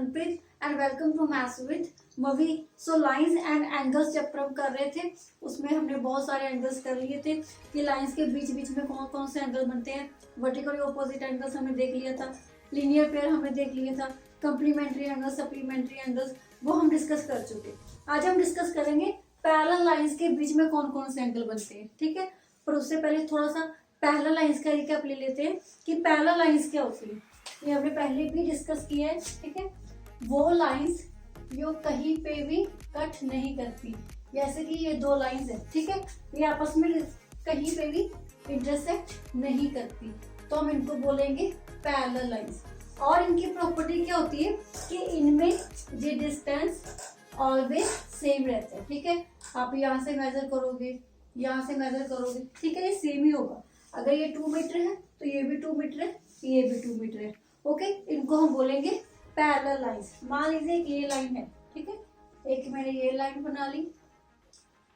Manpreet and welcome to maths with Mavi. So lines and angles chapter हम कर रहे थे, उसमें हमने बहुत सारे एंगल्स कर लिए थे कि लाइंस के बीच बीच में कौन कौन से एंगल बनते हैं। वर्टिकल ऑपोजिट एंगल्स हमने देख लिया था, लीनियर पेयर हमने देख लिया था, कंप्लीमेंट्री एंगल्स, सप्लीमेंट्री एंगल्स वो हम डिस्कस कर चुके। आज हम डिस्कस करेंगे पैरेलल लाइंस के बीच में कौन कौन से एंगल बनते हैं, ठीक है। पर उससे पहले थोड़ा सा पैरेलल लाइंस का रिकैप ले लेते हैं कि पैरेलल लाइंस क्या होती है। ये हमने पहले भी डिस्कस किया है, ठीक है। वो लाइंस जो कहीं पे भी कट नहीं करती, जैसे कि ये दो लाइंस है, ठीक है, ये आपस में कहीं पे भी इंटरसेक्ट नहीं करती, तो हम इनको बोलेंगे पैरेलल लाइंस। और इनकी प्रॉपर्टी क्या होती है कि इनमें ये डिस्टेंस ऑलवेज सेम रहता है, ठीक है। आप यहाँ से मेजर करोगे, यहाँ से मेजर करोगे, ठीक है, ये सेम ही होगा। अगर ये 2 मीटर है तो ये भी 2 मीटर है, ये भी 2 मीटर है, ओके। इनको हम बोलेंगे पैरेलल लाइंस। मान लीजिए कि ये लाइन है, ठीक है, एक मैंने ये लाइन बना ली,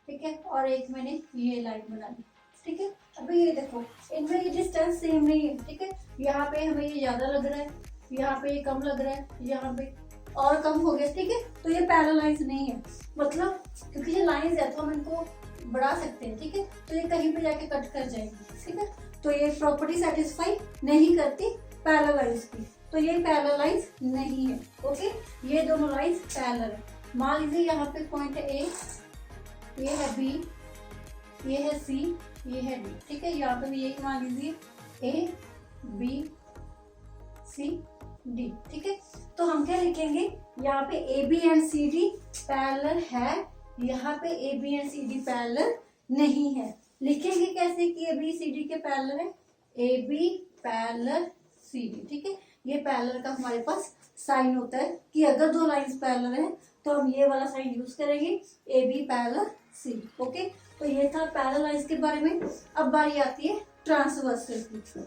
ठीक है, और एक मैंने ये लाइन बना ली, ठीक है। अभी ये देखो, इनमें ये डिस्टेंस सेम नहीं है, ठीक है। यहाँ पे हमें ये ज्यादा लग रहा है, यहाँ पे ये कम लग रहा है, यहाँ पे और कम हो गया, ठीक है। तो ये पैरेलल लाइंस नहीं है, मतलब क्योंकि ये लाइंस है तो हम इनको बढ़ा सकते हैं, ठीक है। तो ये कहीं पे जाके कट कर जाएंगे, ठीक है। तो ये प्रॉपर्टी सेटिस्फाई नहीं करती पैरेलल लाइंस की, तो ये पैरेलल लाइंस नहीं है, ओके। ये दोनों लाइंस पैरेलल है। मान लीजिए यहाँ पे पॉइंट ए, ये है बी, ये है सी, ये है डी, ठीक है। यहाँ पे भी यही मान लीजिए ए बी सी डी, ठीक है। तो हम क्या लिखेंगे, यहाँ पे A B and C D parallel है, यहाँ पे A B and C D parallel नहीं है। लिखेंगे कैसे कि ए बी सी डी के पैरेलल है, A B parallel C D, ठीक है। ये पैरेलल का हमारे पास साइन होता है कि अगर दो लाइंस पैरेलल हैं तो हम ये वाला साइन यूज करेंगे, A B parallel C D, okay. तो ये था पैरेलल लाइंस के बारे में। अब बारी आती है ट्रांसवर्सल की।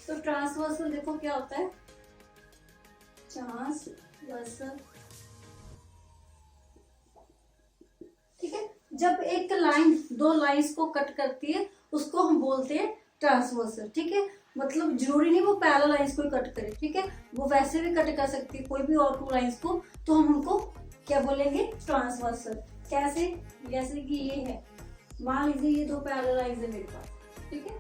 तो ट्रांसवर्सल देखो क्या होता है, ट्रांसवर्सल, ठीक है। जब एक लाइन दो लाइंस को कट करती है उसको हम बोलते हैं ट्रांसवर्सल, ठीक है। मतलब जरूरी नहीं वो पैरेलल लाइंस को कट करे, ठीक है, वो वैसे भी कट कर सकती है कोई भी और 2 लाइंस को, तो हम उनको क्या बोलेंगे, ट्रांसवर्सल। कैसे, जैसे कि ये है, मान लीजिए ये 2 पैरेलल लाइंस है मेरे पास, ठीक है।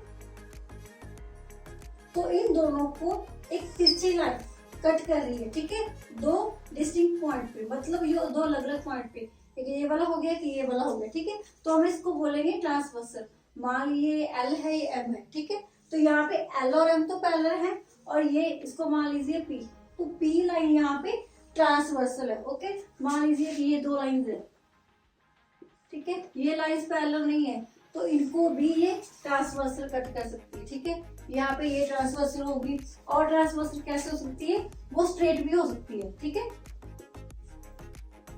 तो इन दोनों को एक तिरछी लाइन कट कर रही है, ठीक है, 2 डिस्टिंक्ट पॉइंट पे, मतलब ये 2 अलग अलग पॉइंट पे, एक ये वाला हो गया कि ये वाला हो गया, ठीक है। तो हम इसको बोलेंगे ट्रांसवर्सल। मान लीजिए एल है, ये एम है, ठीक है। तो यहाँ पे एल और एम तो पैरेलल है, और ये इसको मान लीजिए पी, तो पी लाइन यहाँ पे ट्रांसवर्सल है, ओके। मान लीजिए कि ये 2 लाइंस है, ठीक है, ये लाइंस पैरेलल नहीं है, तो इनको भी ये ट्रांसवर्सल कट कर सकती है, ठीक है। यहाँ पे ये ट्रांसवर्सल होगी, और ट्रांसवर्सल कैसे हो सकती है, वो स्ट्रेट भी हो सकती है, ठीक है,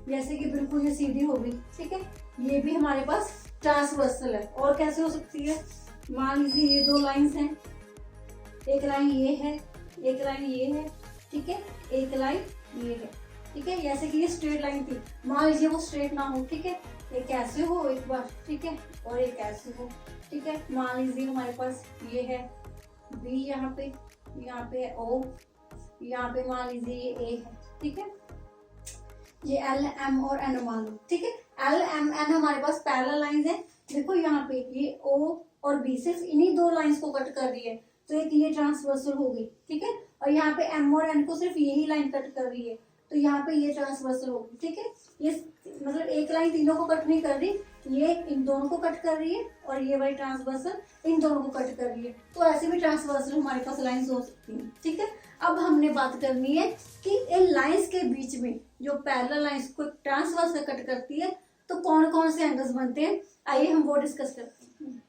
जैसे कि बिल्कुल ये सीधी होगी, ठीक है। ये भी हमारे पास ट्रांसवर्सल है। और कैसे हो सकती है, मान लीजिए ये 2 लाइंस हैं, एक लाइन ये है, एक लाइन ये है, ठीक है, एक लाइन ये है, ठीक है। जैसे कि ये स्ट्रेट लाइन थी, मान लीजिए वो स्ट्रेट ना हो, ठीक है, एक ऐसे हो एक बार, ठीक है, और एक ऐसे हो, ठीक है। मान लीजिए हमारे पास ये है बी, यहाँ पे है ओ, यहाँ पे मान लीजिए ये ए है, ठीक है। ये एल एम और एन मान लो, ठीक है। एल एम एन हमारे पास पैरेलल लाइंस है। देखो यहाँ पे ये ओ और बी सिर्फ इन्हीं 2 लाइंस को कट कर रही है, तो एक ये ट्रांसवर्सल हो गई, ठीक है। और यहाँ पे एम और एन को सिर्फ यही लाइन कट कर रही है, तो यहाँ पे ये ट्रांसवर्सल होगी, ठीक है। ये मतलब एक लाइन तीनों को कट नहीं कर रही, ये इन दोनों को कट कर रही है, और ये वाली ट्रांसवर्सल इन दोनों को कट कर रही है। तो ऐसे भी ट्रांसवर्सल हमारे पास लाइंस हो सकती हैं, ठीक है। अब हमने बात करनी है कि इन लाइंस के बीच में जो पैरेलल लाइंस को ट्रांसवर्सल कट करती है तो कौन कौन से एंगल्स बनते हैं, आइए हम वो डिस्कस करते हैं।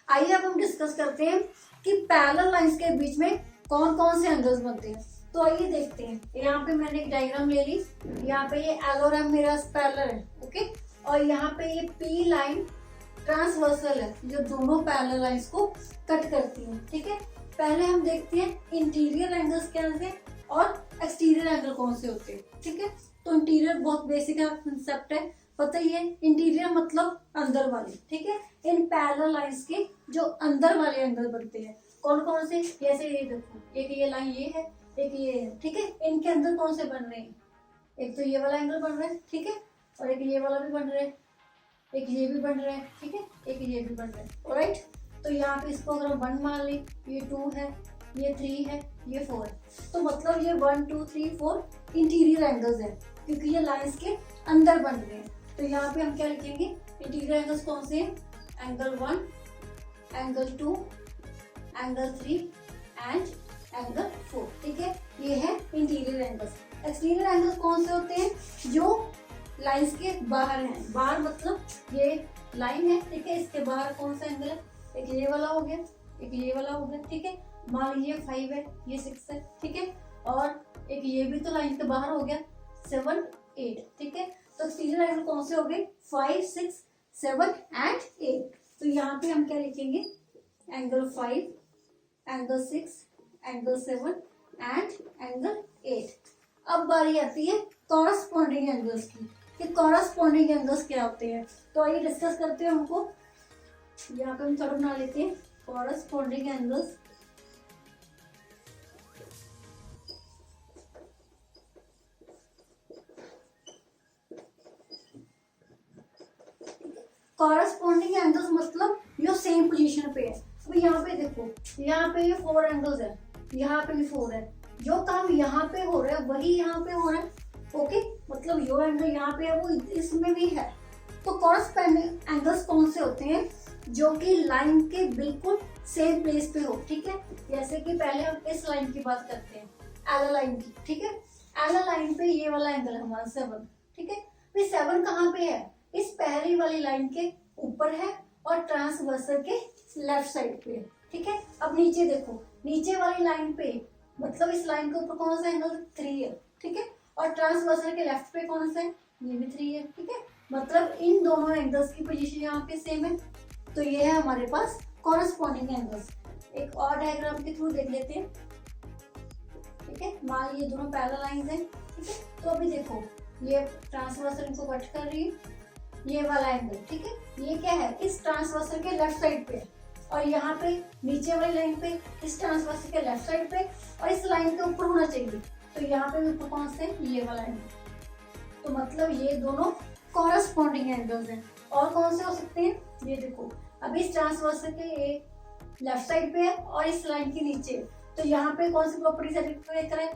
आइए अब हम डिस्कस करते हैं कि पैरेलल लाइंस के बीच में कौन कौन से एंगल्स बनते हैं। तो आइए देखते हैं। यहाँ पे मैंने एक डायग्राम ले ली, यहाँ पे ये एल और एम मेरा पैरेलल है, ओके, और यहाँ पे ये पी लाइन ट्रांसवर्सल है जो दोनों पैरेलल लाइंस को कट करती है, ठीक है। पहले हम देखते हैं इंटीरियर एंगल्स क्या हैं और एक्सटीरियर एंगल कौन से होते हैं, ठीक है। तो इंटीरियर बहुत बेसिक कंसेप्ट है, पता ही है, इंटीरियर मतलब अंदर वाले, ठीक है। इन पैरेलल लाइंस के जो अंदर वाले एंगल बनते हैं कौन कौन से, जैसे ये देखो, एक ये लाइन ये है, एक ये है, ठीक है। इनके अंदर कौन से बन रहे हैं, एक तो ये वाला एंगल बन रहा है, ठीक है, और एक ये वाला भी बन रहा है, एक ये भी बन रहा है, ठीक है, एक ये भी बन रहा है, ऑलराइट। तो यहाँ पे इसको अगर हम 1 मान लें, ये 2 है, ये 3 है, ये 4 है, तो मतलब ये 1 2 3 4 इंटीरियर एंगल्स है, क्योंकि ये लाइंस के अंदर बन रहे हैं। तो यहाँ पे हम क्या लिखेंगे, इंटीरियर एंगल्स कौन से हैं, angle 1, angle 2, angle 3 and angle 4, ठीक है, ये है इंटीरियर एंगल्स। एक्सटीरियर एंगल्स कौन से होते हैं, जो लाइंस के बाहर हैं, बाहर मतलब ये लाइन है, ठीक है, इसके बाहर कौन सा एंगल है, एक ये वाला हो गया, एक ये वाला हो गया, ठीक है, मान लीजिए 5 है, ये 6 है, ठीक है, और एक ये भी तो लाइन के बाहर हो गया 7 8, ठीक है। तो एक्सटीरियर एंगल कौन से हो गए, 5 6 7 एंड 8। तो यहाँ पे हम क्या लिखेंगे, angle 5, angle 6, angle 7 and angle 8। अब बारी आती है कॉरस्पॉन्डिंग एंगल्स की, कि कॉरस्पॉन्डिंग एंगल्स क्या होते हैं। तो आइए डिस्कस करते हैं उनको। यहाँ पे हम थोड़ा बना लेते हैं कॉरस्पॉन्डिंग एंगल्स। कॉरस्पॉन्डिंग एंगल्स मतलब जो सेम पोजीशन पे है। अब यहाँ पे देखो, यहाँ पे ये 4 एंगल्स है, यहाँ पे भी 4 है, जो काम यहाँ पे हो रहा है वही यहाँ पे हो रहा है, ओके, मतलब जो एंगल यहाँ पे है वो इसमें भी है। तो कॉरस्पॉन्डिंग एंगल्स कौन से होते हैं, जो कि लाइन के बिल्कुल सेम प्लेस पे हो, ठीक है। जैसे कि पहले हम इस लाइन की बात करते हैं, एल लाइन की, ठीक है, एल लाइन पे ये वाला एंगल है हमारा 7, ठीक है। भाई 7 कहाँ पे है, इस पहली वाली लाइन के ऊपर है और ट्रांसवर्सल के लेफ्ट साइड पे है, ठीक है। अब नीचे देखो, नीचे वाली लाइन पे मतलब इस लाइन के ऊपर कौन सा एंगल 3 है, ठीक है, और ट्रांसवर्सल के लेफ्ट पे कौन सा है, ये भी 3 है, ठीक है। मतलब इन दोनों एंगल्स की पोजीशन यहाँ पे सेम है। तो ये है हमारे पास कॉरस्पॉन्डिंग एंगल्स। एक और डायग्राम के थ्रू देख लेते हैं, ठीक है। मान लीजिए दोनों पैरेलल लाइंस हैं, ठीक है। तो अभी देखो, ये ट्रांसवर्सल इनको कट कर रही है, ये वाला एंगल, ठीक है, ये क्या है, इस ट्रांसवर्सल के लेफ्ट साइड पे, और यहाँ पे नीचे वाली लाइन पे इस ट्रांसवर्सल के लेफ्ट साइड पे, और इस लाइन के ऊपर होना चाहिए। तो यहाँ पे ऊपर कौन से, ये वाला एंगल। तो मतलब ये दोनों कॉरस्पॉन्डिंग एंगल्स हैं। और कौन से हो सकते हैं, ये देखो, अभी इस ट्रांसवर्सल के ये लेफ्ट साइड पे है और इस लाइन के नीचे, तो यहाँ पे कौन सी प्रॉपर्टी सेटिस्फाई करे,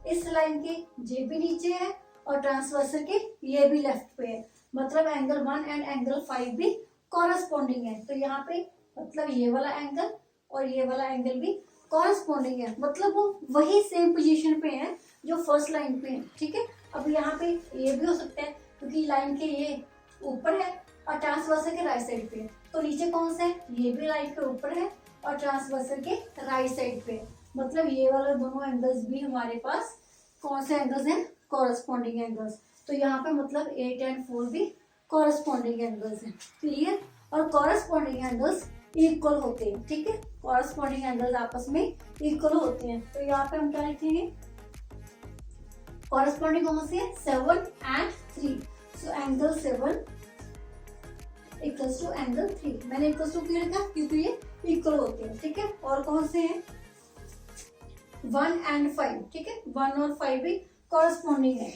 इस लाइन के जे भी नीचे है और ट्रांसवर्सल के ये भी लेफ्ट पे है, मतलब एंगल 1 एंड एंगल 5 भी कॉरस्पॉन्डिंग है। तो यहाँ पे मतलब ये वाला एंगल और ये वाला एंगल भी कॉरस्पॉन्डिंग है, मतलब वो वही सेम पोजीशन पे है जो फर्स्ट लाइन पे है, ठीक है। अब यहाँ पे ये भी हो सकता है, क्योंकि लाइन के ये ऊपर है और ट्रांसवर्सल के राइट साइड पे है, तो नीचे कौन सा है, ये भी लाइन के ऊपर है और ट्रांसवर्सल के राइट साइड पे है, मतलब ये वाला दोनों एंगल्स भी हमारे पास कौन से एंगल्स हैं, कॉरस्पॉन्डिंग एंगल्स। तो यहाँ पे मतलब 8 एंड 4 भी कॉरस्पॉन्डिंग एंगल्स हैं, क्लियर। और कॉरस्पॉन्डिंग एंगल्स इक्वल होते हैं, ठीक है, कॉरस्पॉन्डिंग एंगल्स आपस में इक्वल होते हैं। तो यहाँ पे हम क्या लिखेंगे, कॉरस्पॉन्डिंग कौन सी है, 7 and 3। So angle 7 equals to angle 3। मैंने इक्वल्स टू क्यों लिखा, क्योंकि ये इक्वल होते हैं, ठीक है। और कौन से हैं, 1 एंड 5, ठीक है, 1 और 5 भी कॉरस्पॉन्डिंग है।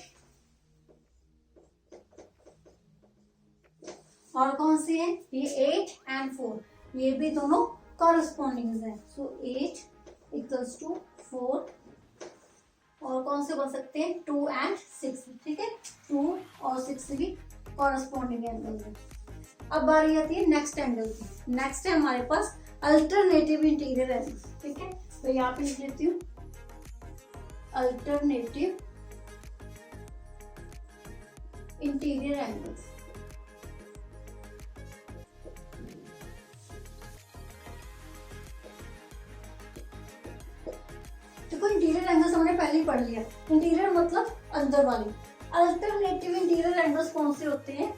और कौन से हैं, ये 8 एंड 4, ये भी दोनों कॉरस्पॉन्डिंग हैं। सो 8 इक्वल्स टू 4, और कौन से बन सकते हैं, 2 एंड 6, ठीक है, 2 और 6 भी कॉरस्पॉन्डिंग एंगल है। अब बारी आती है नेक्स्ट एंगल की। नेक्स्ट है हमारे पास अल्टरनेटिव इंटीरियर एंगल, ठीक है। तो यहाँ पे लिख लेती हूँ अल्टरनेटिव इंटीरियर एंगल्स। देखो इंटीरियर एंगल्स हमने पहले ही पढ़ लिया, इंटीरियर मतलब अंदर वाली। अल्टरनेटिव इंटीरियर एंगल्स कौन से होते हैं,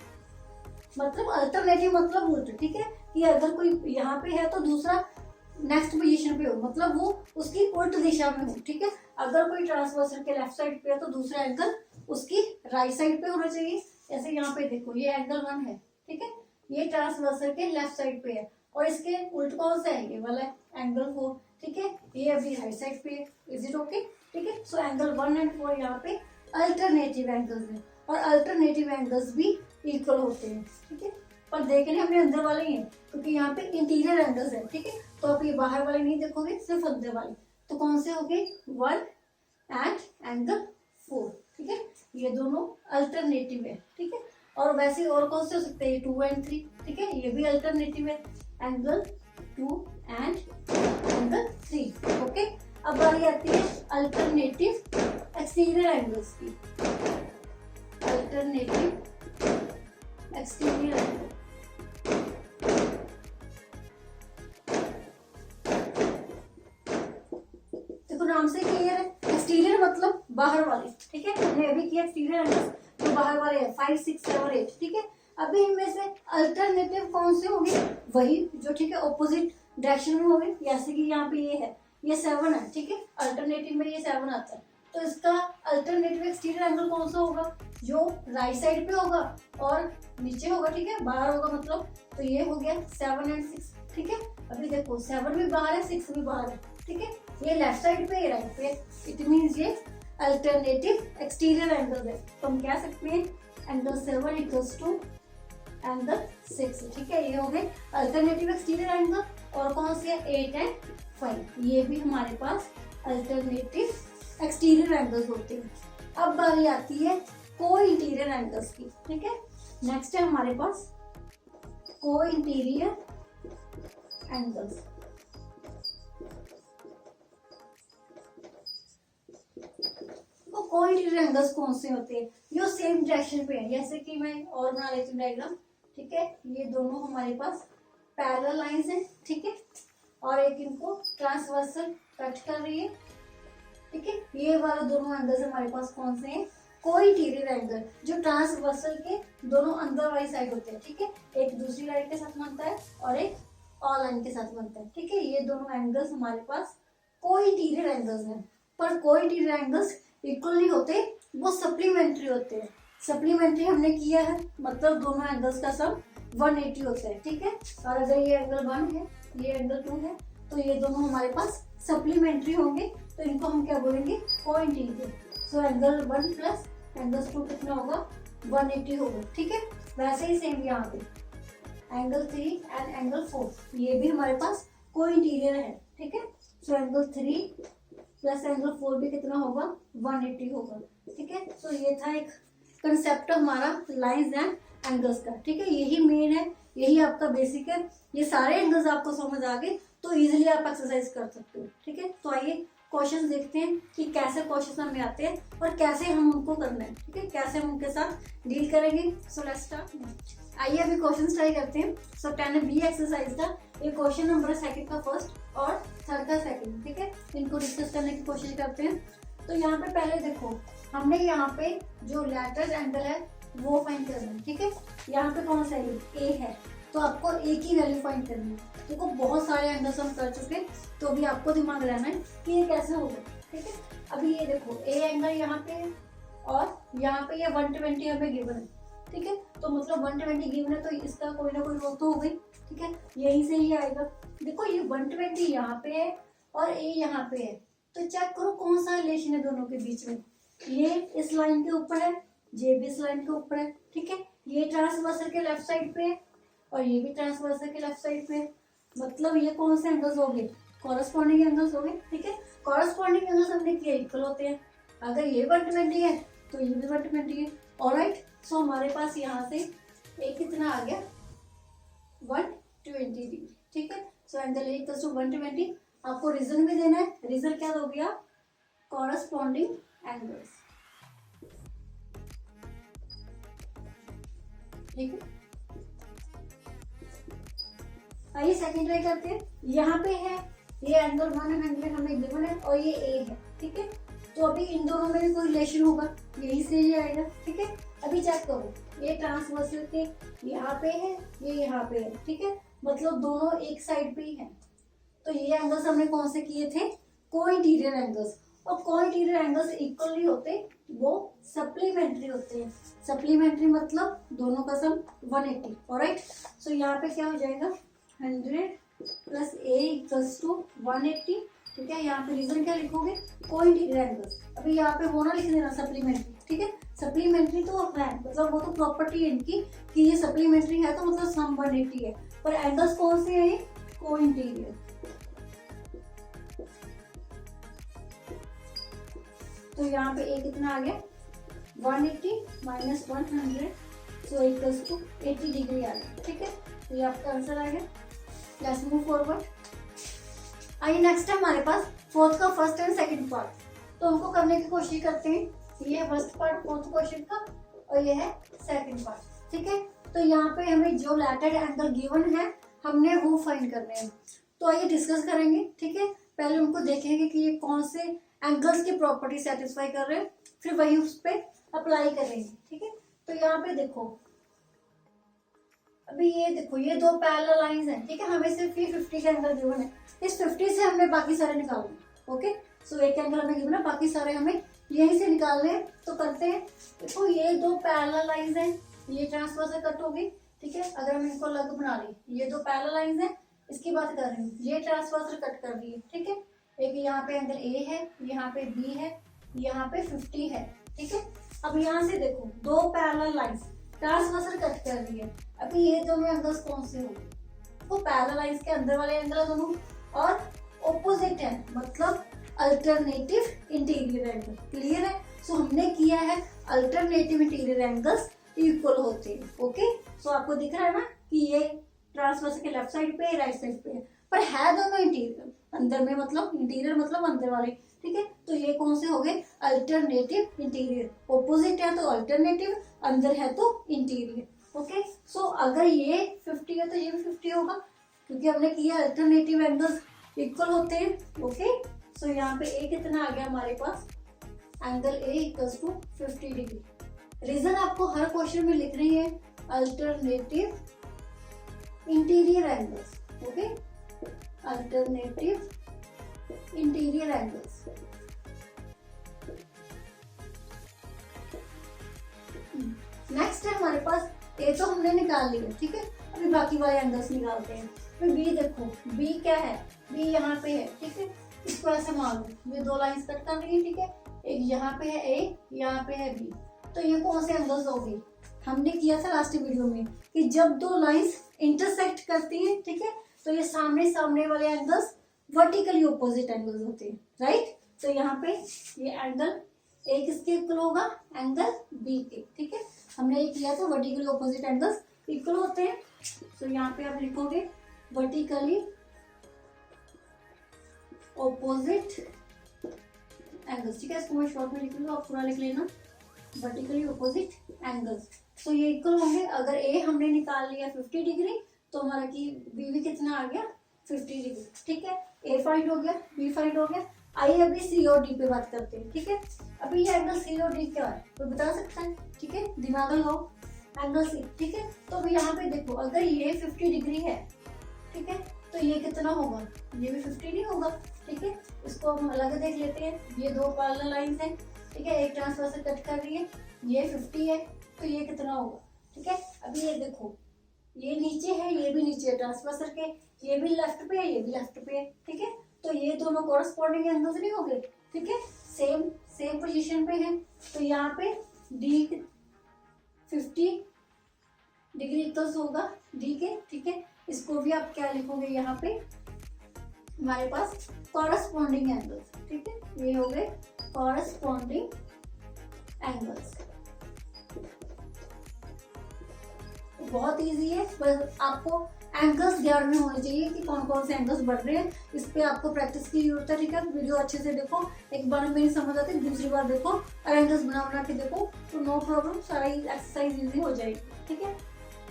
मतलब अल्टरनेटिव मतलब उल्ट, ठीक है, कि अगर कोई यहाँ पे है तो दूसरा नेक्स्ट पोजीशन पे हो, मतलब वो उसकी उल्ट दिशा में हो, ठीक है। अगर कोई ट्रांसवर्सल के लेफ्ट साइड पे है तो दूसरा एंगल उसकी राइट साइड पे होना चाहिए। जैसे यहाँ पे देखो, ये एंगल 1 है, ठीक है, ये ट्रांसवर्सल के लेफ्ट साइड पे है, और इसके उल्ट कौन सा है, ये वाला एंगल 4, ठीक है, ये अभी राइट साइड पे है। इज इट ओके, ठीक है। सो एंगल 1 एंड 4 यहाँ पे अल्टरनेटिव एंगल्स हैं, और अल्टरनेटिव एंगल्स भी इक्वल होते हैं, ठीक है। पर देखने हमने अंदर वाले ही हैं, क्योंकि यहाँ पे इंटीरियर एंगल्स है, ठीक है। तो आप ये बाहर वाले नहीं देखोगे, सिर्फ अंदर वाले। तो कौन से हो गए, 1 एंड एंगल 4, ठीक है। ये दोनों अल्टरनेटिव है, ठीक है। और वैसे और कौन से हो सकते हैं, 2 एंड 3, ठीक है, ये भी अल्टरनेटिव है, एंगल 2 एंड एंगल 3, ओके। अब बारी आती है अल्टरनेटिव एक्सटीरियर एंगल्स की। अल्टरनेटिव एक्सटीरियर एंगल, देखो नाम से क्लियर है, एक्सटीरियर मतलब बाहर वाले, ठीक है। हमने अभी किया एक्सटीरियर एंगल्स जो बाहर वाले हैं, 5, 6, 7, 8, ठीक है। अभी इनमें से अल्टरनेटिव कौन से होंगे, वही जो, ठीक है, ऑपोजिट डायरेक्शन में होंगे। जैसे कि यहाँ पे ये है, ये 7 है, ठीक है, अल्टरनेटिव में ये 7 आता है, तो इसका अल्टरनेटिव एक्सटीरियर एंगल कौन सा होगा, जो राइट साइड पे होगा और नीचे होगा, ठीक है, बाहर होगा मतलब। तो ये हो गया 7 एंड 6, ठीक है। अभी देखो 7 भी बाहर है, 6 भी बाहर है, ठीक है। ये लेफ्ट साइड पे, ये राइट पे, इट मीन्स ये अल्टरनेटिव एक्सटीरियर एंगल है। तो हम कह सकते हैं एंगल 7 इक्वल्स टू एंगल 6, ठीक है। ये हो गए अल्टरनेटिव एक्सटीरियर एंगल। और कौन से 8 एंड 5, ये भी हमारे पास अल्टरनेटिव एक्सटीरियर एंगल्स होते हैं। अब बारी आती है को इंटीरियर एंगल्स की, ठीक है। नेक्स्ट है हमारे पास को इंटीरियर एंगल्स। को इंटीरियर एंगल्स कौन से होते हैं, जो सेम डायरेक्शन पे है। जैसे कि मैं और बना लेती हूँ डायग्राम, ठीक है। ये दोनों हमारे पास पैरेलल लाइंस हैं, ठीक है, और एक इनको ट्रांसवर्सल कट कर रही है, ठीक है। ये वाले दोनों एंगल्स हमारे पास कौन से हैं, को इंटीरियर एंगल, जो ट्रांसवर्सल के दोनों अंदर वाली साइड होते हैं, ठीक है। एक दूसरी लाइन के साथ बनता है और एक और लाइन के साथ बनता है, ठीक है। ये दोनों एंगल्स हमारे पास को इंटीरियर एंगल्स हैं। पर को इंटीरियर एंगल्स इक्वल नहीं होते, वो सप्लीमेंट्री होते हैं। सप्लीमेंट्री हमने किया है, मतलब दोनों एंगल्स का सम 180 होता है, ठीक है। और अगर ये एंगल 1 है, ये एंगल 2 है, तो ये दोनों हमारे पास सप्लीमेंट्री होंगे, तो इनको हम क्या बोलेंगे, को interior. So angle 1 plus angle 2 कितना होगा, 180 होगा, ठीक है। वैसे ही सेम यहाँ पे एंगल 3 एंड एंगल 4, ये भी हमारे पास को इंटीरियर है, ठीक है। सो एंगल 3 प्लस एंगल 4 भी कितना होगा, 180 होगा, ठीक है। सो ये था एक कंसेप्ट हमारा लाइंस एंड एंगल्स का, ठीक है। यही मेन है, यही आपका बेसिक है। ये सारे एंगल्स आपको समझ आ गए तो इजीली आप एक्सरसाइज कर सकते हो, ठीक है। तो आइए क्वेश्चंस देखते हैं कि कैसे क्वेश्चन हमें आते हैं और कैसे हम उनको करना है, ठीक है, कैसे हम उनके साथ डील करेंगे। So let's start. आइए अभी क्वेश्चन ट्राई करते हैं। सो 10B एक्सरसाइज का ये क्वेश्चन नंबर सेकंड का फर्स्ट और थर्ड का सेकंड, ठीक है। इनको डिस्कस करने की कोशिश करते हैं। तो यहाँ पे पहले देखो, हमने यहाँ पे जो लेटरल एंगल है वो फाइंड करना है, ठीक है। यहाँ पे कौन सा है, ए है, तो आपको ए की वैल्यू फाइंड करनी है। देखो बहुत सारे एंगल्स हम कर चुके, तो अभी आपको दिमाग रहना है कि ये कैसे होगा, ठीक है। अभी ये देखो ए एंगल यहाँ पे और यहाँ पे ये 120 हमें गिवन है, ठीक है। तो मतलब 120 गिवन है, तो इसका कोई ना कोई रो तो हो गई, ठीक है, यहीं से ही आएगा। देखो ये 120 यहाँ पे है और ए यहाँ पे है, तो चेक करो कौन सा रिलेशन है दोनों के बीच में। ये इस लाइन के ऊपर है, ये भी इस लाइन के ऊपर है, ठीक है। ये ट्रांसवर्सल के लेफ्ट साइड पे है और ये भी ट्रांसवर्सल के लेफ्ट साइड पे है। मतलब ये कौन से एंगल्स हो गए, कॉरस्पॉन्डिंग एंगल्स हो गए, ठीक है। कॉरस्पॉन्डिंग एंगल्स हमने किया इक्वल होते हैं। अगर ये 120 है तो ये भी 120 है, ऑलराइट। सो हमारे पास यहाँ से एक कितना आ गया, 120 डिग्री, ठीक है। So angle A equals to 120। आपको रीजन भी देना है, रीजन क्या दोगे आप, कॉरस्पॉन्डिंग एंगल्स, ठीक है। आइए सेकंड ट्राई करते हैं। यहाँ पे है ये एंगल 100 हमें गिवन है और ये ए है, ठीक है। तो अभी इन दोनों में भी कोई रिलेशन होगा, यही से ये आएगा, ठीक है। अभी चेक करो, ये ट्रांसवर्सल के यहाँ पे है, ये यहाँ पे है, ठीक है। मतलब दोनों एक साइड पे ही है। तो ये एंगल्स हमने कौन से किए थे, को इंटीरियर एंगल्स। और को इंटीरियर एंगल्स इक्वल नहीं होते, वो सप्लीमेंट्री होते हैं। सप्लीमेंट्री मतलब दोनों का सम 180, ऑलराइट। सो यहाँ पे क्या हो जाएगा, 100 प्लस ए इक्वल्स टू 180, ठीक है। यहाँ पे रीजन क्या लिखोगे, को इंटीरियर एंगल्स। अभी यहाँ पे वो ना लिख देना सप्लीमेंट्री, ठीक है। सप्लीमेंट्री तो है, मतलब वो तो प्रॉपर्टी है इनकी कि ये सप्लीमेंट्री है, तो मतलब सम 180 है। पर एंगल्स कौन से हैं? को इंटीरियर। तो यहाँ पे ए कितना आ गया? 180 minus 100, so equals to 80 degree आ गया, ठीक है। तो ये आपका आंसर आ गया। Let's move forward. आइए नेक्स्ट है हमारे पास फोर्थ का फर्स्ट एंड सेकंड पार्ट, तो हमको करने की कोशिश करते हैं। ये है फर्स्ट पार्ट फोर्थ क्वेश्चन का और ये है सेकंड पार्ट, ठीक है। तो यहाँ पे हमें जो लैटेड एंगल गिवन है हमने वो फाइंड करने हैं, तो आइए डिस्कस करेंगे, ठीक है। पहले उनको देखेंगे कि ये कौन से एंगल्स की प्रॉपर्टी सेटिस्फाई कर रहे हैं, फिर वही उस पर अप्लाई करेंगे, ठीक है। तो यहाँ पे देखो, अभी ये देखो, ये दो पैरेलल लाइंस हैं, ठीक है। हमें सिर्फ ये 50 का एंगल गिवन है, इस 50 से हमने बाकी सारे निकालने, ओके। सो एक एंगल हमें गिवन है, बाकी सारे हमें यहीं से निकालने हैं। तो करते हैं। देखो ये दो पैरेलल लाइंस हैं, ये ट्रांसफर से कट होगी, ठीक है। अगर हम इनको अलग बना लें, ये दो पैरेलल लाइंस हैं, इसकी बात कर रही हूँ, ये ट्रांसफर से कट कर रही है, ठीक है। एक यहाँ पे एंगल ए है, यहाँ पे बी है, यहाँ पे 50 है, ठीक है। अब यहाँ से देखो, दो पैरेलल लाइंस ट्रांसवर्सल कट कर रही है। अभी ये दोनों एंगल्स कौन से होंगे? तो पैरेलल लाइंस के अंदर वाले एंगल दोनों और ऑपोजिट है, मतलब अल्टरनेटिव इंटीरियर एंगल। क्लियर है? सो हमने किया है अल्टरनेटिव इंटीरियर एंगल्स इक्वल होते हैं, ओके। सो आपको दिख रहा है ना कि ये ट्रांसवर्सल के लेफ्ट साइड पे राइट साइड पे है, पर है दोनों इंटीरियर अंदर में, मतलब इंटीरियर मतलब अंदर वाले, ठीक है। तो ये कौन से हो गए? Alternative interior. ऑपोजिट है तो अल्टरनेटिव, अंदर है तो इंटीरियर, ओके। सो अगर ये 50 है तो ये भी 50 होगा, क्योंकि हमने किया अल्टरनेटिव एंगल्स इक्वल होते हैं, ओके। सो यहाँ पे ए कितना आ गया हमारे पास? Angle A equals to 50 degree. Reason आपको हर क्वेश्चन में लिख रही है, alternative interior angles, okay. Alternative interior angles. Next है हमारे पास, ए तो हमने निकाल लिया, ठीक है। अभी बाकी वाले एंगल्स निकालते हैं। फिर बी देखो, बी क्या है? बी यहाँ पे है, ठीक है। इसको ऐसे मान लो, ये दो लाइंस कट कर रही है, ठीक है। एक यहाँ पे है ए, यहाँ पे है बी, तो ये कौन से एंगल्स होंगे? हमने किया था लास्ट वीडियो में कि जब दो लाइंस इंटरसेक्ट करती हैं, ठीक है, तो ये सामने सामने वाले एंगल्स वर्टिकली ऑपोजिट एंगल्स होते हैं, राइट। तो यहाँ पे ये एंगल ए किसके इक्वल होगा? एंगल बी के, ठीक है। हमने ये किया था वर्टिकली ऑपोजिट एंगल्स इक्वल होते हैं। तो यहाँ पे आप लिखोगे वर्टिकली ऑपोजिट एंगल्स, ठीक है। इसको मैं शॉर्ट में लिख लूंगा, आप पूरा लिख लेना, वर्टिकली ऑपोजिट एंगल्स। तो ये इक्वल होंगे। अगर ए हमने निकाल लिया 50 डिग्री, तो हमारा की बी भी कितना आ गया? 50 डिग्री, ठीक है। ए फाइंड हो गया, बी फाइंड हो गया। आइए अभी सी और डी पे बात करते हैं, ठीक है। अभी ये एंगल सी और डी क्या है कोई बता सकता है? ठीक है, दिमाग लगाओ। एंगल सी, ठीक है। तो अभी यहाँ पे देखो, अगर ये 50 डिग्री है, ठीक है, तो ये कितना होगा? ये भी 50 नहीं होगा, ठीक है। इसको हम अलग देख लेते हैं। ये दो पैरेलल लाइंस हैं, ठीक है, एक ट्रांसफर से कट कर रही है, ये 50 है, तो ये कितना होगा? ठीक है। अभी ये देखो, ये नीचे है, ये भी नीचे है ट्रांसफर के, ये भी लेफ्ट पे है, ये भी लेफ्ट पे है, ठीक है। तो ये दोनों कॉरस्पॉन्डिंग एंगल्स नहीं हो गए, ठीक है, सेम सेम पोजीशन पे है। तो यहाँ पे डी 50 डिग्री इक्वल्स होगा डी के, ठीक है। इसको भी आप क्या लिखोगे? यहाँ पे हमारे पास कॉरस्पॉन्डिंग एंगल्स, ठीक है, ये हो गए कॉरस्पॉन्डिंग एंगल्स। बहुत इजी है, बस आपको एंगल्स ध्यान में होने चाहिए कि कौन कौन से एंगल्स बढ़ रहे हैं। इस पे आपको प्रैक्टिस की जरूरत है, ठीक है। वीडियो अच्छे से देखो, एक बार में नहीं समझ आती, दूसरी बार देखो और एंगल्स बना बना के देखो, तो नो प्रॉब्लम, सारी एक्सरसाइज इजी हो जाएगी, ठीक है।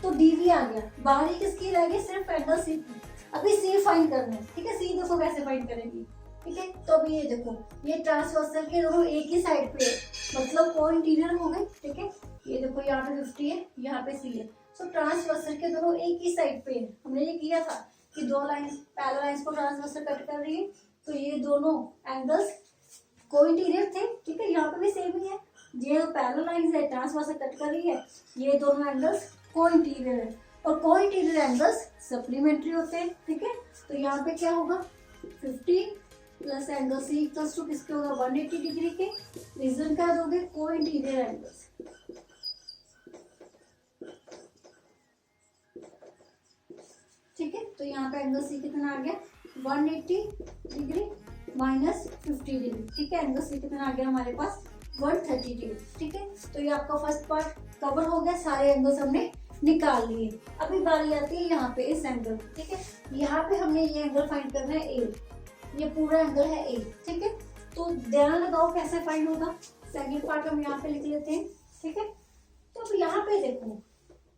तो डीवी आ गया, बाहरी किसकी रह गई? सिर्फ एंगल सी की। अभी सी फाइंड करना है, ठीक है। सी देखो कैसे फाइंड करेंगी, ठीक है। तो अभी ये देखो, ये ट्रांसवर्सल के दोनों एक ही साइड पे है, मतलब को इंटीरियर हो गए, ठीक है। ये देखो यहाँ पे 50 है, यहाँ पे सी है, तो ट्रांसवर्सल के दोनों एक ही साइड पे है। हमने ये किया था कि दो लाइंस पैरेलल लाइंस को ट्रांसवर्सल कट कर रही है, तो ये दोनों एंगल्स को इंटीरियर थे, ठीक है। यहाँ पे भी सेम ही है, ये पैरेलल लाइंस है ट्रांसवर्सल कट कर रही है, ये दोनों एंगल्स को इंटीरियर है, और को इंटीरियर एंगल्स सप्लीमेंट्री होते हैं, ठीक है। तो यहाँ पे क्या होगा? 50 plus angle C equals to किसके होगा 180 डिग्री के। रीजन क्या दोगे को इंटीरियर एंगल्स। ठीक है, तो यहाँ पे एंगल सी कितना आ गया 180 डिग्री माइनस 50 डिग्री। ठीक है, एंगल सी कितना आ गया हमारे पास 130 डिग्री। ठीक है, तो ये आपका फर्स्ट पार्ट कवर हो गया, सारे एंगल्स हमने निकाल लिए। अभी बारी आती है यहाँ पे इस एंगल। ठीक है, यहाँ पे हमने ये एंगल फाइंड करना है ए, ये पूरा एंगल है ए। ठीक है, तो ध्यान लगाओ कैसे फाइंड होगा। सेकंड पार्ट हम यहाँ पे लिख लेते हैं। ठीक है, तो अब यहाँ पे देखो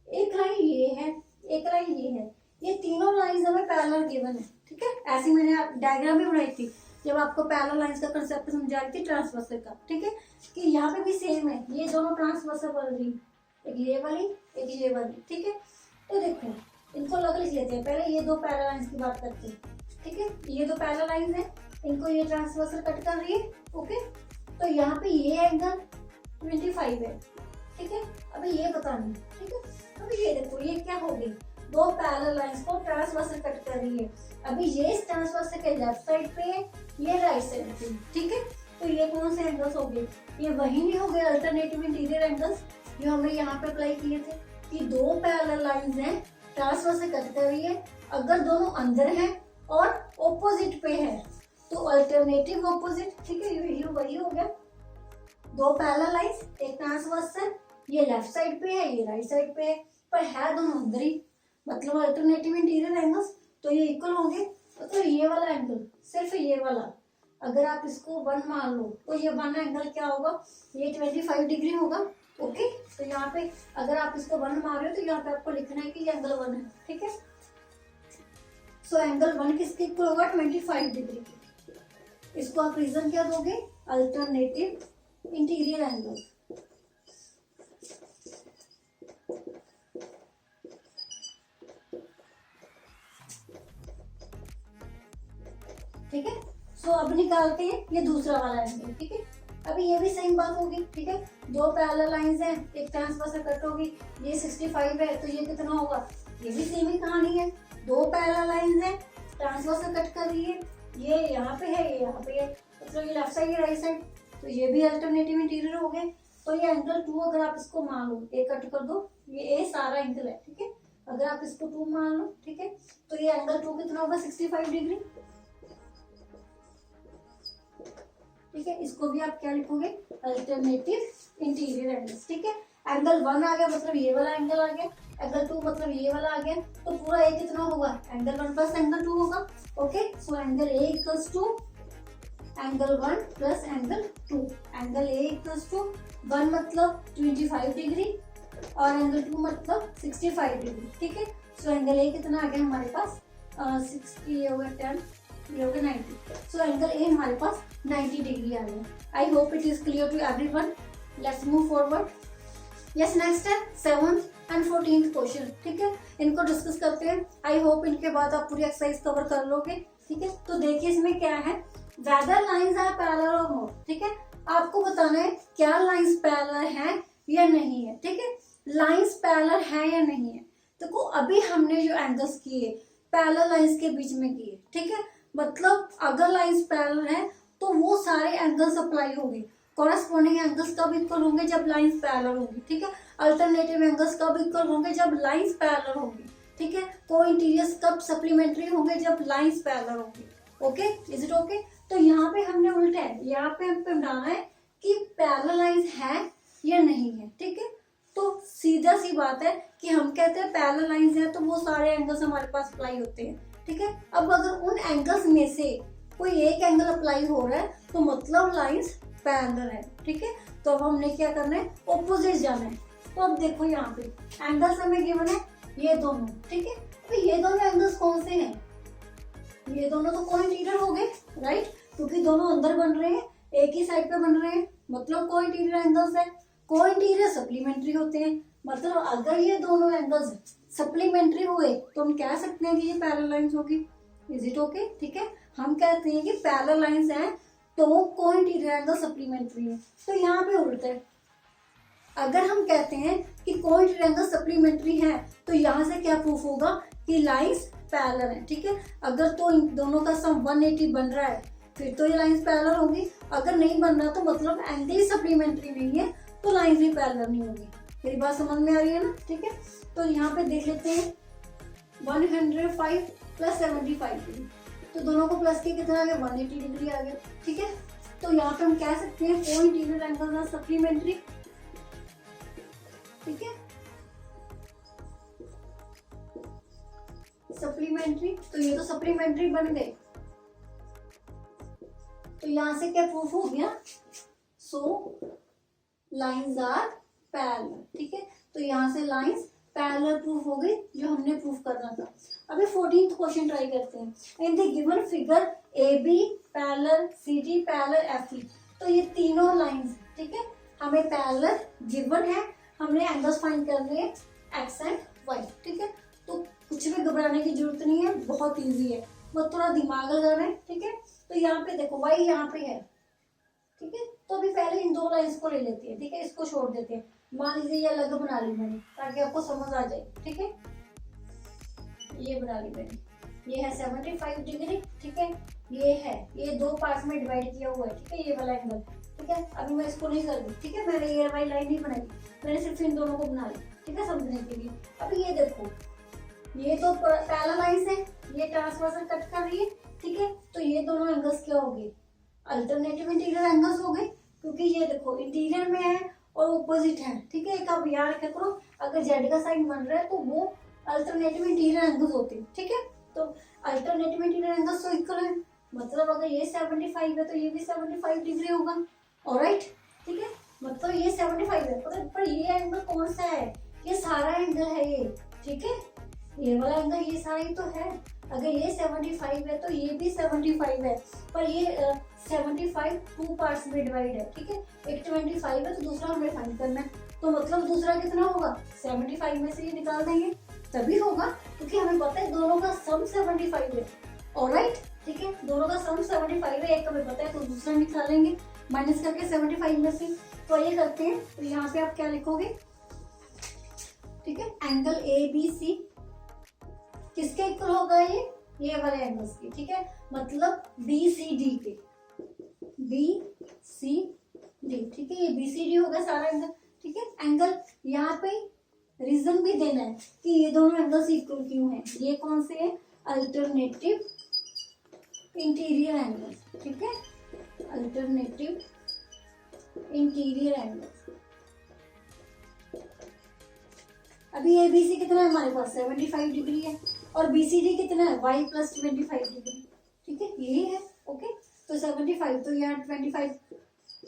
एक लाइन ये है, एक लाइन ये है, ये तीनों लाइंस हमें पैरेलल गिवन है। ठीक है, ऐसी मैंने डायग्राम भी बनाई थी जब आपको पैरेलल लाइंस का कंसेप्ट समझा रही थी ट्रांसवर्सल का। ठीक है, कि यहाँ पे भी सेम है, ये दोनों ट्रांसवर्सल बन रही, एक ये वाली एक ये वाली। ठीक है, तो देखो इनको अलग लिख लेते हैं। पहले ये दो पैरेलल लाइंस की बात करते हैं। ठीक है, ये दो पैरेलल लाइंस है, इनको ये ट्रांसवर्सल कट कर रही है। ओके, तो यहाँ पे ये एंगल 25 है। ठीक है, अभी ये बताना। ठीक है, अभी ये देखो ये क्या हो गई, दो पैरेलल लाइंस को ट्रांसवर्सल कट कर रही है। अभी ये इस ट्रांसवर्सल के लेफ्ट साइड पे है, ये राइट साइड पे। ठीक है, तो ये कौन से एंगल्स हो गए, ये वही नहीं हो गए अल्टरनेटिव इंटीरियर एंगल्स जो हमने यहाँ पे अप्लाई किए थे कि दो पैरेलल लाइंस हैं ट्रांसवर्सल कट कर रही है। अगर दोनों अंदर हैं और ऑपोजिट पे है तो अल्टरनेटिव ऑपोजिट। ठीक है, ये वही हो गया, दो पैरेलल लाइंस एक ट्रांसवर्सल, ये लेफ्ट साइड पे है ये राइट साइड पे है, पर है दोनों अंदर ही, मतलब अल्टरनेटिव इंटीरियर एंगल्स। तो ये इक्वल होंगे। तो ये वाला एंगल सिर्फ ये वाला अगर आप इसको 1 मान लो तो ये 1 एंगल क्या होगा, ये 25 डिग्री होगा। ओके, तो यहाँ पे अगर आप इसको 1 मान रहे हो तो यहाँ पे आपको लिखना है कि ये एंगल 1 है। ठीक है, सो एंगल 1 किसके इक्वल होगा 25 डिग्री के। इसको आप रीजन क्या दोगे अल्टरनेटिव इंटीरियर एंगल। ठीक है, सो अब निकालते हैं ये दूसरा वाला एंगल। ठीक है, अभी ये भी सेम बात होगी। ठीक है, दो पैरेलल लाइंस हैं, एक ट्रांसवर्सल कट होगी, ये 65 है तो ये कितना होगा, ये भी सेम ही कहानी है, दो पैरेलल लाइंस हैं ट्रांसवर्सल कट कर रही है, ये यहाँ पे है ये यहाँ पे है, मतलब ये लेफ्ट साइड ये राइट साइड, तो ये भी अल्टरनेटिव इंटीरियर हो गए। तो ये एंगल 2 अगर आप इसको मान लो, एक कट कर दो, ये ए सारा एंगल है। ठीक है, अगर आप इसको 2 मान लो, ठीक है, तो ये एंगल 2 कितना होगा 65 डिग्री। ठीक है, इसको भी आप क्या लिखोगे अल्टरनेटिव इंटीरियर एंगल्स। ठीक है, एंगल 1 आ गया मतलब ये वाला एंगल आ गया, एंगल 2 मतलब ये वाला आ गया, तो पूरा ए कितना होगा एंगल 1 प्लस एंगल 2 होगा। Okay, so angle A equals to angle 1 plus angle 2। Angle A equals to 1 मतलब 25 डिग्री और एंगल 2 मतलब 65 डिग्री। ठीक है, सो एंगल ए कितना आ गया हमारे पास 60, ये होगा 10, ये होगा 90। सो एंगल ए हमारे पास 90 डिग्री आ गया। I hope it is clear to everyone. Let's move forward. Yes, next है 7th एंड 14th क्वेश्चन। ठीक है, इनको डिस्कस करते हैं। आई होप इनके बाद आप पूरी एक्सरसाइज कवर कर लोगे। ठीक है, तो देखिए इसमें क्या है, वेदर लाइंस आर पैरेलल और नॉट। ठीक है, आपको बताना है क्या लाइंस पैरेलल है या नहीं है। ठीक है, लाइंस पैरेलल है या नहीं है। देखो अभी हमने जो एंगल्स किए पैरेलल लाइंस के बीच में किए। ठीक है, मतलब अगर लाइंस पैरेलल है तो वो सारे एंगल्स अप्लाई होंगे। कॉरेस्पॉन्डिंग एंगल्स कब इक्वल होंगे जब लाइंस पैरेलल होंगी। ठीक है, अल्टरनेटिव एंगल्स कब इक्वल होंगे जब लाइंस पैरेलल होंगी। ठीक है, को इंटीरियर्स कब सप्लीमेंट्री होंगे जब लाइंस पैरेलल होंगी। Okay, is it okay. तो यहाँ पे हमने उल्टा है, यहाँ पे हम पे डालना है कि पैरेलल लाइंस है या नहीं है। ठीक है, तो सीधा सी बात है कि हम कहते हैं पैरेलल लाइंस है तो वो सारे एंगल्स हमारे पास अप्लाई होते हैं। ठीक है, अब अगर उन एंगल्स में से कोई एक एंगल अप्लाई हो रहा है तो मतलब लाइंस पैरेलल है। ठीक है, तो अब हमने क्या करना है ऑपोजिट जाना है। तो अब देखो यहाँ पे एंगल्स हमें गिवन है ये दोनों। ठीक है, तो ये दोनों एंगल्स कौन से हैं, ये दोनों तो को इंटीरियर हो गए, राइट, क्योंकि दोनों अंदर बन रहे हैं, एक ही साइड पे बन रहे हैं, मतलब को इंटीरियर एंगल्स है। को इंटीरियर सप्लीमेंट्री होते हैं, मतलब अगर ये दोनों एंगल्स सप्लीमेंट्री हुए तो हम कह सकते हैं कि ये पैरेलल लाइंस होगी। Is it okay. ठीक है, हम कहते हैं कि पैरेलल लाइंस हैं तो को इंटीरियर एंगल सप्लीमेंट्री है। तो यहाँ पे उल्टा है, अगर हम कहते हैं कि को इंटीरियर एंगल सप्लीमेंट्री है तो यहाँ से क्या प्रूफ होगा कि लाइंस पैरेलल है। ठीक है, अगर तो इन दोनों का सम 180 बन रहा है फिर तो ये लाइंस पैरेलल होगी। अगर नहीं बन रहा तो मतलब एंगल ही सप्लीमेंट्री नहीं है, तो लाइंस भी पैरेलल नहीं होगी। मेरी बात समझ में आ रही है ना? ठीक है, तो यहाँ पे देख लेते हैं 105 प्लस 75 डिग्री, तो दोनों को प्लस के कितना आ गया, 180 डिग्री आ गया। ठीक है, तो यहाँ पे हम कह सकते हैं को इंटीरियर एंगल्स आर सप्लीमेंट्री। ठीक है, सप्लीमेंट्री, तो ये तो सप्लीमेंट्री बन गए। तो यहां से क्या प्रूफ हो गया, सो लाइंस आर पैरेलल। ठीक है, तो यहां से लाइंस पैरेलल प्रूफ हो गई, जो हमने प्रूफ करना था। अभी 14th क्वेश्चन ट्राई करते हैं। In the given figure A B parallel, C D parallel, F E, तो ये तीनों लाइंस, ठीक है, हमें पैरेलल गिवन है। हमने एंगल्स फाइंड करने हैं एक्स एंड वाई। ठीक है, तो कुछ भी घबराने की जरूरत नहीं है, बहुत इजी है, बस थोड़ा दिमाग लगाना है। ठीक है, तो यहाँ पे देखो वाई यहाँ पे है। ठीक है, तो अभी पहले इन दो लाइंस को ले लेते हैं। ठीक है, इसको छोड़ देते हैं, मान लीजिए ये अलग बना ली मैंने ताकि आपको समझ आ जाए। ठीक है, ये बना ली मैंने, ये है 75 डिग्री। ठीक है, ये है, ये दो पार्ट्स में डिवाइड किया हुआ है। ठीक है, ये वाला एंगल। ठीक है, अभी मैं इसको नहीं कर रही। ठीक है, मैंने ये वाली लाइन नहीं बनाई, मैंने सिर्फ इन दोनों को बना ली। ठीक है, समझने के लिए। अभी ये देखो, ये तो पैरेलल लाइंस है, ये ट्रांसवर्सल कट कर रही है। ठीक है, तो ये दोनों एंगल्स क्या हो गए, अल्टरनेटिव इंटीरियर एंगल्स हो गए, क्योंकि ये देखो इंटीरियर में है और ऑपोजिट है। ठीक है, एक आप याद रखा करो, अगर जेड का साइन बन रहा है तो वो अल्टरनेटिव इंटीरियर एंगल्स होते हैं। ठीक है, तो अल्टरनेटिव इंटीरियर एंगल्स तो इक्वल है, मतलब अगर ये 75 है तो ये भी 75 डिग्री होगा। ऑलराइट, ठीक है, मतलब ये 75 है, पर ये एंगल कौन सा है, ये सारा एंगल है ये। ठीक है, ये वाला एंगल ये सारा ही तो है। अगर ये 75 है तो ये भी 75 है, पर ये 75 टू पार्ट्स में डिवाइड है। ठीक है, एक 25 है तो दूसरा हमें फाइंड करना है, तो मतलब दूसरा कितना होगा, 75 में से ये निकाल देंगे तभी होगा, क्योंकि हमें पता है दोनों का सम 75 है। ऑलराइट, ठीक है, दोनों का सम 75 है, एक हमें पता है तो दूसरा निकालेंगे माइनस करके 75 में से। तो ये करते हैं, तो यहाँ पे आप क्या लिखोगे, ठीक है, एंगल ए बी सी किसके इक्वल होगा, ये वाले एंगल्स के। ठीक है, मतलब बी सी डी के, बी सी डी। ठीक है, ये बी सी डी होगा सारा एंगल। ठीक है, एंगल यहाँ पे रीजन भी देना है कि ये दोनों एंगल्स इक्वल क्यों हैं। ये कौन से हैं, अल्टरनेटिव इंटीरियर एंगल्स। ठीक है, अल्टरनेटिव इंटीरियर एंगल्स। अभी ए बी सी कितना है हमारे पास, 75 डिग्री है, और बी सी डी कितना है, वाई प्लस 25 डिग्री। ठीक है, यही है। ओके, तो 75, तो यहाँ 25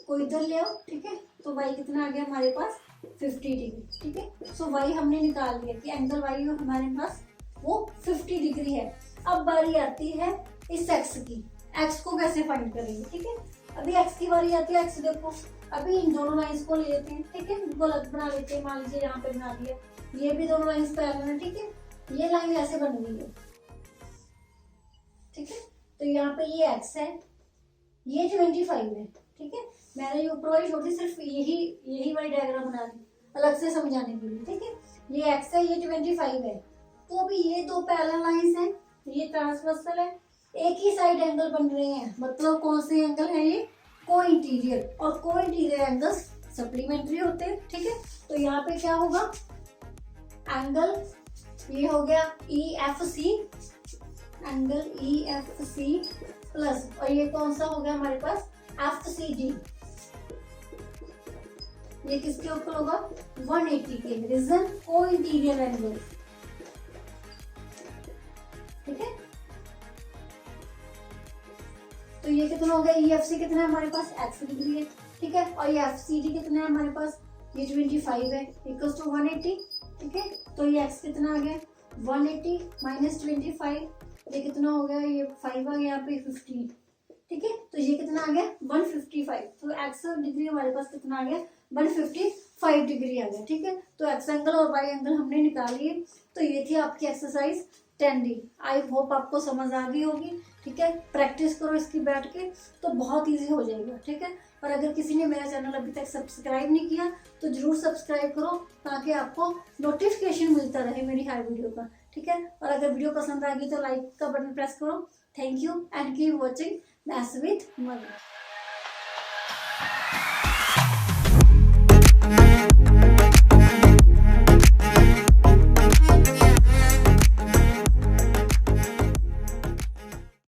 को इधर ले आओ। ठीक है, तो वाई कितना आ गया हमारे पास, 50 डिग्री। ठीक है, सो वाई हमने निकाल लिया कि एंगल वाई हमारे पास वो 50 डिग्री है। अब बारी आती है इस एक्स की, एक्स को कैसे फाइंड करेंगे। ठीक है, अभी एक्स की बारी आती है। एक्स देखो, अभी इन दोनों लाइंस को ले लेते हैं। ठीक है, इनको अलग बना लेते हैं, मान लीजिए यहाँ पे बना दिया, ये भी दोनों लाइंस पैरेलल है। ठीक है, ये लाइन ऐसे बन गई है। ठीक है, तो यहाँ पे ये एक्स है, ये 25 है। ठीक है, मैंने ये ऊपर वाली छोटी सिर्फ यही वाली डायग्राम बना दी अलग से समझाने के लिए। ठीक है, ये एक्स है, ये 25 है, तो अभी ये दो पैरेलल लाइंस हैं, ये ट्रांसवर्सल है, एक ही साइड एंगल बन रहे हैं, मतलब कौन से एंगल है ये, को इंटीरियर, और को इंटीरियर एंगल्स सप्लीमेंट्री होते हैं। ठीक है, तो यहाँ पे क्या होगा, एंगल ये हो गया E F C, angle E F C plus, और ये कौन सा हो गया हमारे पास, एफ सी डी। ये किसके ऊपर होगा, 180 के, रीजन को इंटीरियर एंगल। ठीक है, तो ये कितना हो गया, ई एफ सी कितना है हमारे पास, एक्स डिग्री है। ठीक है, और ये एफ सी डी कितना है हमारे पास, ये 25 है, इक्वल्स टू 180। ठीक है, तो ये x कितना आ गया, 180 माइनस 25, ये कितना हो गया, ये 5 आ गया, यहाँ पे 15। ठीक है, तो ये कितना आ गया, 155। तो x डिग्री हमारे पास कितना आ गया, 155 डिग्री आ गया। ठीक है, तो x एंगल और y एंगल हमने निकाल लिए। तो ये थी आपकी एक्सरसाइज 10D। आई होप आपको समझ आ गई होगी। ठीक है, प्रैक्टिस करो इसकी बैठ के, तो बहुत इजी हो जाएगा। ठीक है, और अगर किसी ने मेरा चैनल अभी तक सब्सक्राइब नहीं किया तो जरूर सब्सक्राइब करो, ताकि आपको नोटिफिकेशन मिलता रहे मेरी हर वीडियो का। ठीक है, और अगर वीडियो पसंद आ गई तो लाइक का बटन प्रेस करो, thank you and keep watching maths with मवी।